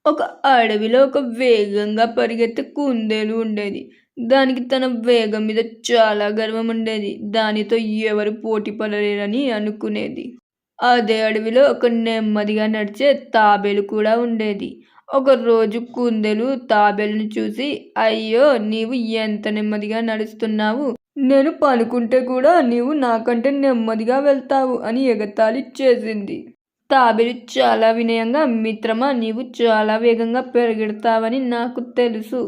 ఒక అడవిలో ఒక వేగంగా పరిగెత్తే కుందేలు ఉండేది. దానికి తన వేగం మీద చాలా గర్వం ఉండేది. దానితో ఎవరు పోటీ పడలేరని అనుకునేది. అదే అడవిలో ఒక నెమ్మదిగా నడిచే తాబేలు కూడా ఉండేది. ఒకరోజు కుందేలు తాబేలుని చూసి, అయ్యో, నీవు ఎంత నెమ్మదిగా నడుస్తున్నావు! నేను పనుకుంటే కూడా నీవు నాకంటే నెమ్మదిగా వెళ్తావు అని ఎగతాళి చేసింది. తాబేలు చాలా వినయంగా, మిత్రమా, నీవు చాలా వేగంగా పరిగెడతావని నాకు తెలుసు.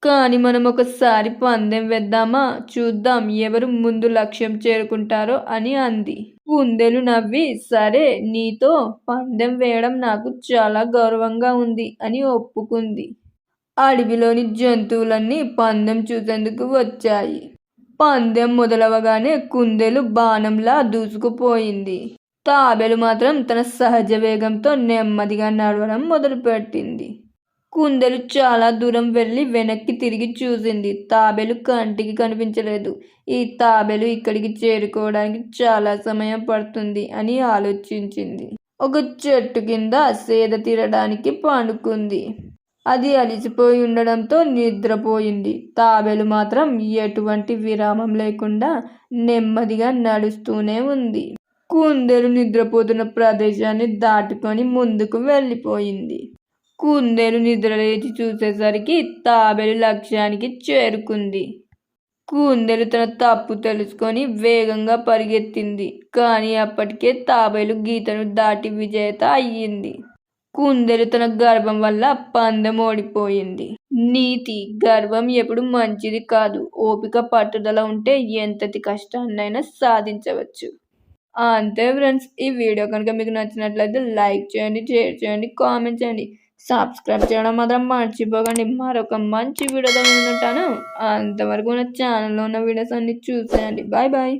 కానీ మనం ఒకసారి పందెం వేద్దామా? చూద్దాం ఎవరు ముందు లక్ష్యం చేరుకుంటారో అని అంది. కుందేలు నవ్వి, సరే, నీతో పందెం వేయడం నాకు చాలా గౌరవంగా ఉంది అని ఒప్పుకుంది. అడవిలోని జంతువులన్నీ పందెం చూసేందుకు వచ్చాయి. పందెం మొదలవగానే కుందేలు బాణంలా దూసుకుపోయింది. తాబేలు మాత్రం తన సహజ వేగంతో నెమ్మదిగా నడవడం మొదలుపెట్టింది. కుందేలు చాలా దూరం వెళ్ళి వెనక్కి తిరిగి చూసింది. తాబేలు కంటికి కనిపించలేదు. ఈ తాబేలు ఇక్కడికి చేరుకోవడానికి చాలా సమయం పడుతుంది అని ఆలోచించింది. ఒక చెట్టు కింద సేద తీరడానికి పండుకుంది. అది అలసిపోయి ఉండడంతో నిద్రపోయింది. తాబేలు మాత్రం ఎటువంటి విరామం లేకుండా నెమ్మదిగా నడుస్తూనే ఉంది. కుందేలు నిద్రపోతున్న ప్రదేశాన్ని దాటుకొని ముందుకు వెళ్ళిపోయింది. కుందేలు నిద్రలేచి చూసేసరికి తాబేలు లక్ష్యానికి చేరుకుంది. కుందేలు తన తప్పు తెలుసుకొని వేగంగా పరిగెత్తింది. కానీ అప్పటికే తాబేలు గీతను దాటి విజేత అయ్యింది. కుందేలు తన గర్వం వల్ల పందెం ఓడిపోయింది. నీతి: గర్వం ఎప్పుడు మంచిది కాదు. ఓపిక, పట్టుదల ఉంటే ఎంతటి కష్టాన్నైనా సాధించవచ్చు. అంతే ఫ్రెండ్స్, ఈ వీడియో కనుక మీకు నచ్చినట్లయితే లైక్ చేయండి, షేర్ చేయండి, కామెంట్ చేయండి, సబ్స్క్రైబ్ చేయడం మాత్రం మర్చిపోకండి. మరొక మంచి వీడియోతో ఉంటాను. అంతవరకు నా ఛానల్లో ఉన్న వీడియోస్ అన్ని చూసేయండి. Bye bye.